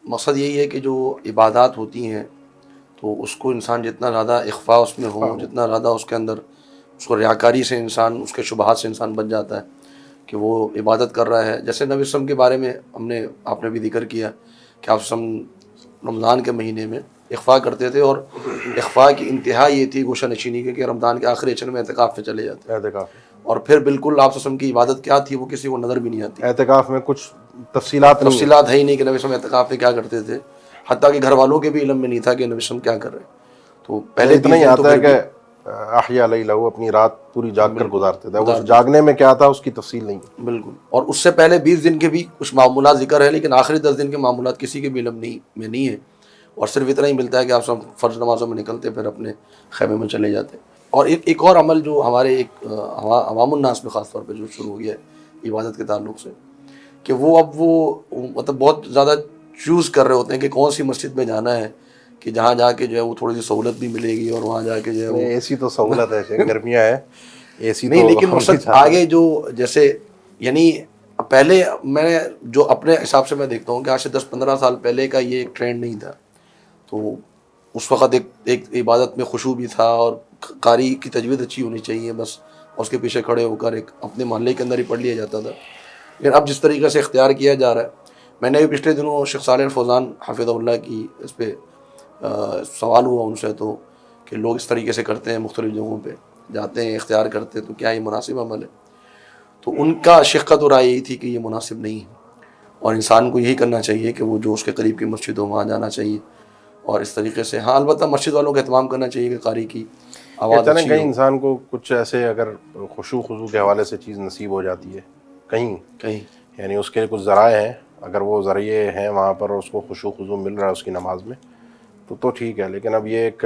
مقصد یہی ہے کہ جو عبادات ہوتی ہیں تو اس کو انسان جتنا زیادہ اخفاء اس میں ہو، جتنا زیادہ اس کے اندر اس کو ریاکاری سے انسان، اس کے شبہات سے انسان بچ جاتا ہے کہ وہ عبادت کر رہا ہے. جیسے نبی وسلم کے بارے میں آپ نے بھی ذکر کیا کہ آپ رمضان کے مہینے میں اخفاء کرتے تھے، اور اخفاء کی انتہا یہ تھی گوشہ نشینی کی کہ رمضان کے آخری عشر میں اعتکاف پہ چلے جاتے، اعتکاف اور پھر بالکل آپ وسلم کی عبادت کیا تھی وہ کسی کو نظر بھی نہیں آتی. اعتکاف میں کچھ تفصیلات ہے ہی نہیں کہ نبی وسلم اعتکاف میں کیا کرتے تھے، حتیٰ کہ گھر والوں کے بھی علم میں نہیں تھا کہ نبی وسلم کیا کر رہے ہیں. تو پہلے اتنا 20 ہی دن تو آتا ہے پھر کہ احیا لیلہ، اپنی رات پوری جاگ کر بالکل گزارتے تھے. اس جاگنے میں کیا تھا اس کی تفصیل نہیں. بالکل. اور اس سے پہلے 20 دن کے بھی کچھ معمولات ذکر ہے، لیکن آخری 10 دن کے معمولات کسی کے بھی علم میں نہیں ہے. اور صرف اتنا ہی ملتا ہے کہ آپ سب فرض نمازوں میں نکلتے پھر اپنے خیمے میں چلے جاتے. اور ایک اور عمل جو ہمارے عوام الناس میں خاص طور پہ جو شروع ہو گیا ہے عبادت کے تعلق سے، کہ وہ اب مطلب بہت زیادہ چوز کر رہے ہوتے ہیں کہ کون سی مسجد میں جانا ہے کہ جہاں جا کے جو ہے وہ تھوڑی سی سہولت بھی ملے گی، اور وہاں جا کے جو ہے وہ اے سی تو سہولت ہے، گرمیاں ہیں اے سی نہیں. تو لیکن ہم مقصد چاہتے آگے جو جیسے یعنی پہلے میں جو اپنے حساب سے میں دیکھتا ہوں کہ آج سے 10-15 سال پہلے کا یہ ایک ٹرینڈ نہیں تھا. تو اس وقت ایک عبادت میں خشوع بھی تھا، اور قاری کی تجوید اچھی ہونی چاہیے بس، اس کے پیچھے کھڑے ہو کر ایک اپنے محلے کے اندر ہی پڑھ لیا جاتا تھا. لیکن اب جس طریقے سے اختیار کیا جا رہا ہے، میں نے بھی پچھلے دنوں شیخ صالح الفوزان حفظہ اللہ کی اس پہ سوال ہوا ان سے، تو کہ لوگ اس طریقے سے کرتے ہیں، مختلف جگہوں پہ جاتے ہیں، اختیار کرتے ہیں، تو کیا یہ مناسب عمل ہے؟ تو ان کا شقت اور رائے یہی تھی کہ یہ مناسب نہیں ہے، اور انسان کو یہی کرنا چاہیے کہ وہ جو اس کے قریب کی مسجد ہو وہاں جانا چاہیے. اور اس طریقے سے ہاں البتہ مسجد والوں کا اہتمام کرنا چاہیے کہ قاری کی آواز کہتے ہیں اچھی کہیں ہو. انسان کو کچھ ایسے اگر خشوع خضوع کے حوالے سے چیز نصیب ہو جاتی ہے کہیں یعنی اس کے کچھ ذرائع ہیں، اگر وہ ذریعے ہیں وہاں پر اس کو خشوع خضوع مل رہا ہے اس کی نماز میں تو ٹھیک ہے. لیکن اب یہ ایک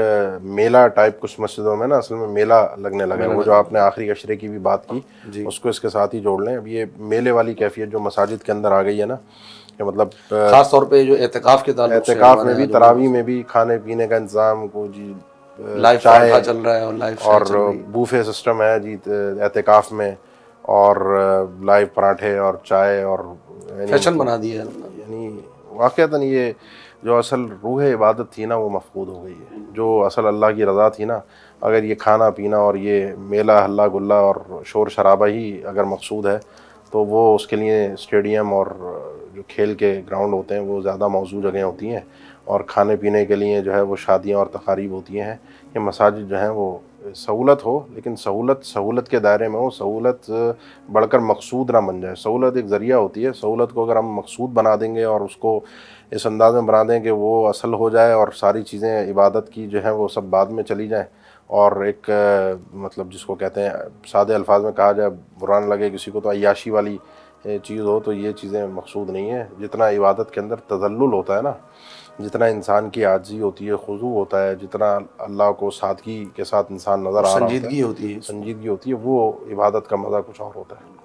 میلہ ٹائپ کچھ مسجدوں میں نا اصل میں میلہ لگنے لگا ہے. وہ جو آپ نے آخری عشرے کی بھی بات کی جی اس کو اس کے ساتھ ہی جوڑ لیں. اب یہ میلے والی کیفیت جو مساجد کے اندر آ گئی ہے نا، کہ مطلب خاص طور پہ جو اعتکاف کے تعلق سے اعتکاف ہمارے میں یہاں بھی، جو تراویح میں بھی کھانے پینے کا انتظام کو جی، لائیو چائے پراٹھا چل رہا ہے اور لائیو اور شاہی چل رہی ہے. بوفے سسٹم ہے جی اعتکاف میں، اور لائیو پراٹھے اور چائے، اور فیشن بنا دیا ہے. یعنی واقعتاً یہ جو اصل روح عبادت تھی نا وہ مفقود ہو گئی ہے. جو اصل اللہ کی رضا تھی نا، اگر یہ کھانا پینا اور یہ میلہ ہلا گلا اور شور شرابہ ہی اگر مقصود ہے تو وہ اس کے لیے اسٹیڈیم اور جو کھیل کے گراؤنڈ ہوتے ہیں وہ زیادہ موزوں جگہیں ہوتی ہیں، اور کھانے پینے کے لیے جو ہے وہ شادیاں اور تقاریب ہوتی ہیں. یہ مساجد جو ہیں وہ سہولت ہو، لیکن سہولت کے دائرے میں ہو، سہولت بڑھ کر مقصود نہ بن جائے. سہولت ایک ذریعہ ہوتی ہے، سہولت کو اگر ہم مقصود بنا دیں گے اور اس کو اس انداز میں بنا دیں کہ وہ اصل ہو جائے اور ساری چیزیں عبادت کی جو ہیں وہ سب بعد میں چلی جائیں، اور ایک مطلب جس کو کہتے ہیں سادے الفاظ میں کہا جائے، برا نہ لگے کسی کو، تو عیاشی والی چیز ہو، تو یہ چیزیں مقصود نہیں ہیں. جتنا عبادت کے اندر تذلل ہوتا ہے نا، جتنا انسان کی عاجزی ہوتی ہے، خضوع ہوتا ہے، جتنا اللہ کو سادگی کے ساتھ انسان نظر آ رہا ہوتا سنجیدگی ہے، ہوتی ہے، سنجیدگی ہوتی ہے، وہ عبادت کا مزہ کچھ اور ہوتا ہے.